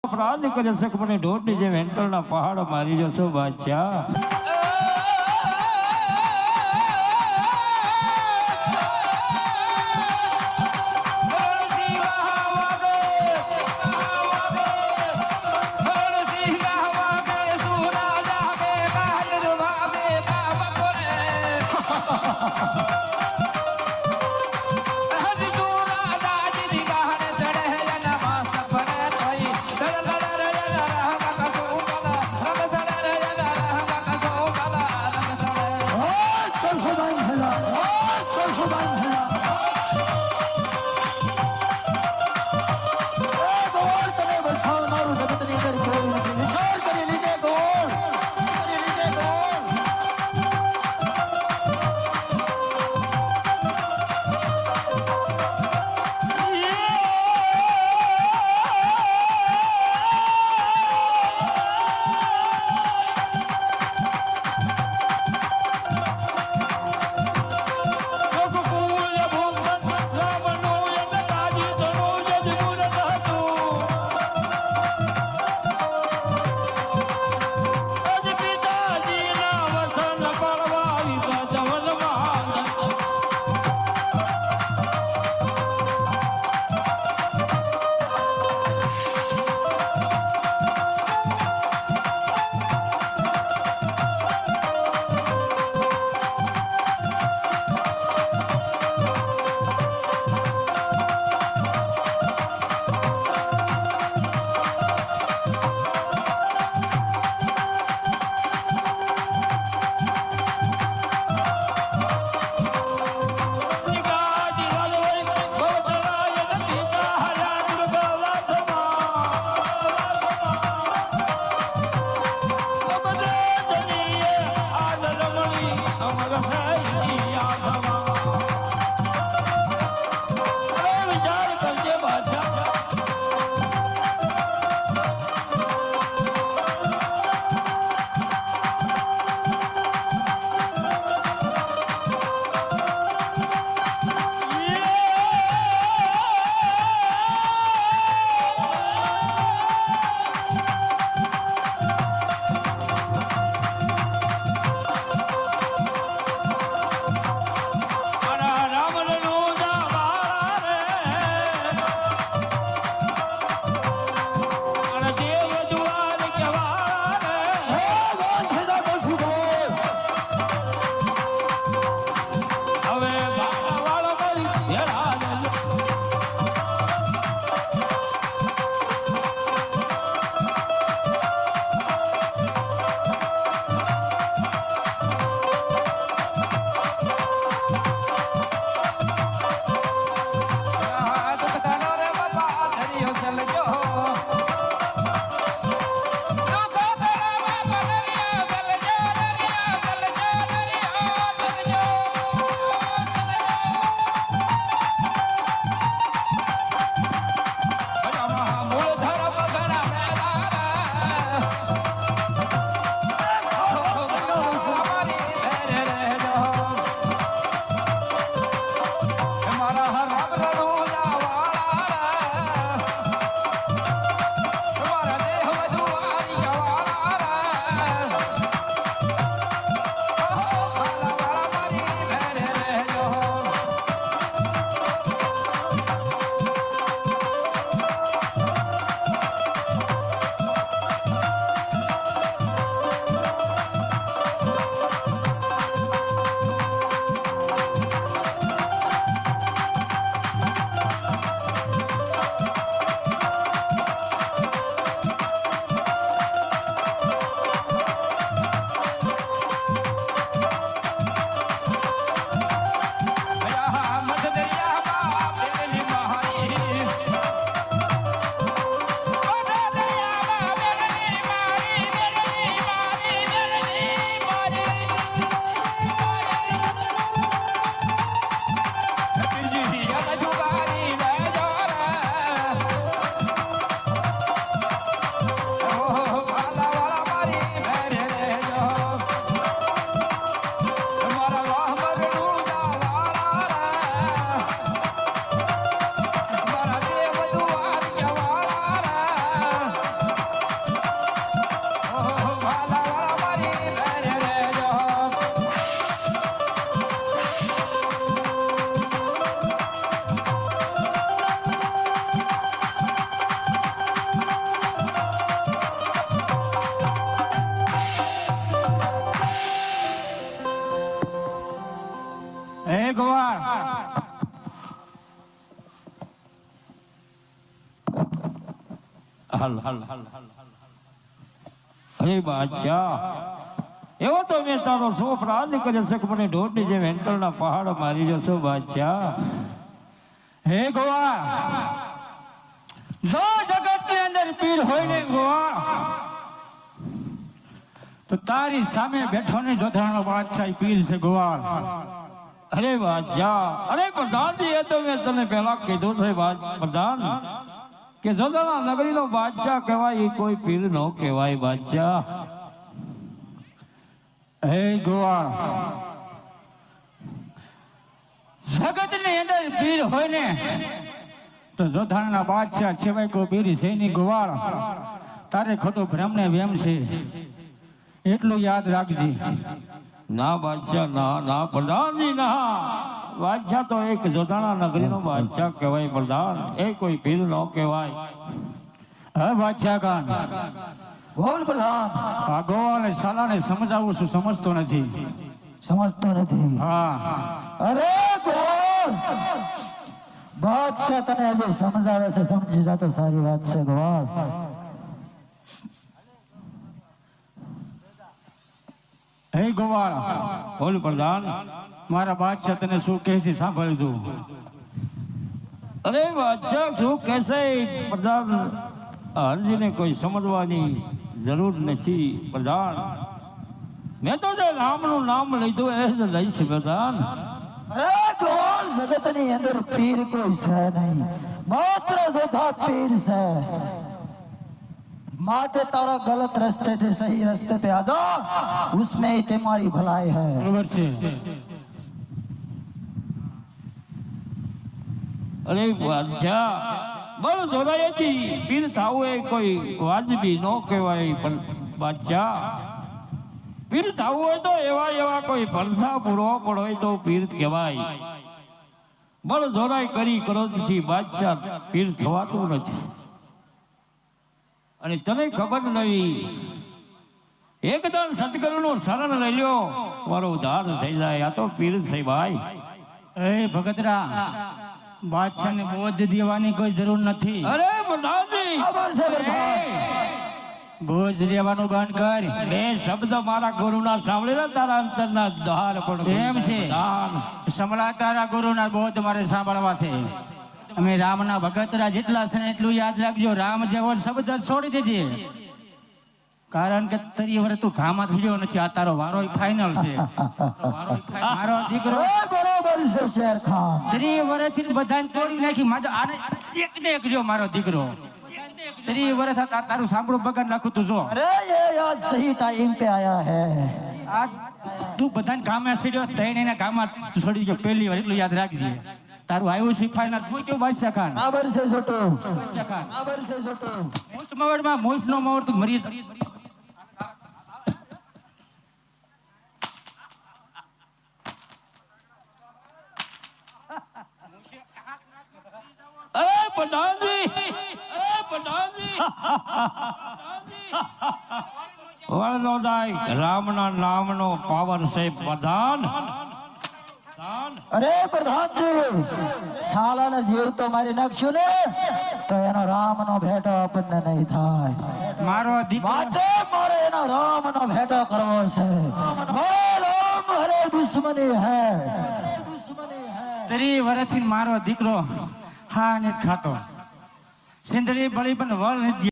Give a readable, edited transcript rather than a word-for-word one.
અપરાધ કરે છે કે મને ઢોરની જે વેંકલના પહાડ મારી જશો બાદશાહ. હાલ અરે બાદશાહ, એવો તો મેં તારો સો અપરાધ કર્યો છે કે મને ઢોરની જેમ હેન્કલના પહાડ મારી જશો બાદશાહ. હે ગોવા, જો જગતની અંદર પીર હોય ને ગોવા, તો તારી સામે બેઠો ને જોધરાનો બાદશાહ પીર છે ગોવા. અરે બાદશાહ, અરે પ્રધાનજી, એ તો મેં તને પહેલા કીધું છે પ્રધાન કે જોધરા નગરીનો બાદશાહ કહેવાય, એ કોઈ પીર નો કહેવાય બાદશાહ. હે ગોવા, જગતની અંદર પીર હોય ને તો જોધાના બાદશાહ સિવાય કોઈ પીર છે નહીં ગોવાળ. તારે ખોટો ભ્રમ ને વેમ છે, એટલું યાદ રાખજે. ના બાદશાહ, ના પ્રધાનજી, ના બાદશાહ તો એક જોધાણા નગરીનો બાદશાહ કહેવાય પ્રધાન, એ કોઈ પીર નો કહેવાય. હે બાદશાહ ખાન, બોલ પ્રધાન. આ ગોવાળને સાલાને સમજાવું છું, સમજતો નથી. સમજતો નથી? હા. અરે ગોળ, બાદશાહ તને આજે સમજાવે છે, સમજી જા તો સારી વાત છે ગોળ. હે ગોવાળ, બોલ પ્રધાન. મારા બાદશાહ તને શું કહે છે સાંભળજો. અરે બાદશાહ શું કહેશે પ્રધાન, હરજીને કોઈ સમજવાની જરૂર નથી પ્રધાન. મેં તો જે રામનું નામ લીધું એ જ લઈશ પ્રધાન. અરે ગોળ, જગતની અંદર પીર કોઈ છે નહીં, માત્ર જોધા પીર છે. माटे तारा गलत रास्ते थे सही रास्ते पे आ जा, उसमें ही तुम्हारी भलाई है. बरोबर છે. અરે બાદશાહ, બોલ જોરાયેથી પીર થાવું એ કોઈ વાજબી ન કહેવાય પણ બાદશાહ. પીર થાવું હોય તો એવા કોઈ ભરસા પૂરો પણ હોય તો પીર કહેવાય. બોલ જોરાઈ કરી ક્રોધથી બાદશાહ પીર થવાતું નથી. અને તને ખબર નહીં, એકદમ સદગુરુનું શરણ લઈ લ્યો, મારો ઉદ્ધાર થઈ જાય. આ તો પીર છે ભાઈ. એ ભગતરા, બાદશાહને બોધ દેવાની કોઈ જરૂર નથી. અરે પ્રધાનજી, खबर से प्रधान. બોધ દેવાનું બંધ કર. બે શબ્દ મારા ગુરુના સાંભળેલા તારા અંતરના દ્વાર પણ એમ છે? પ્રધાન. સમલા તારા ગુરુના બોધ મારે સાંભળવા છે. અમે રામના ભગતરા જેટલા છે ને એટલું યાદ રાખજો. રામ જેવો શબ્દ છોડી દેજે, કારણ કે તરી વરે તું ઘામાં થયો નથી. આ તારો વારો ફાઇનલ છે. મારો દીકરો बरोबर से शेर खान. 3 વર્ષથી બધાને તોડી નાખી. માજો આને એક ને એક જો મારો દીકરો 3 વર્ષ આ તારું સાંભળું બગાડ નાખું તું જો. अरे ये आज सही टाइम पे आया है. આ તું બધાને ગામે સીડ્યો, તઈને એને ગામાં છોડી ગયો પહેલી વાર, એટલું યાદ રાખજે. તારું આવ્યું છે ફાઇનલ. શું કેવું બાદશાહ ખાન? खबर से छोटो, બાદશાહ ખાન, खबर से छोटो. મૂસ મવડમાં મૂસ નો મવડ તું મરી. અરે પ્રધાનજી, અરે પ્રધાનજી, વળનો જાય. રામના નામનો પાવર છે પ્રધાન. अरे प्रधान जी, साला ने जीव तो मारी नाख्यो ने तो एनो राम नो भेटो अपने नहीं थाय. મારો દીકરો माटे मारे एनो राम नो भेटो करवो छे. मारे राम हरे दुश्मनी है. 3 વર્ષથી મારો દીકરો હા નથી ખાતો. સિંદડી બળી પણ વળ નથી.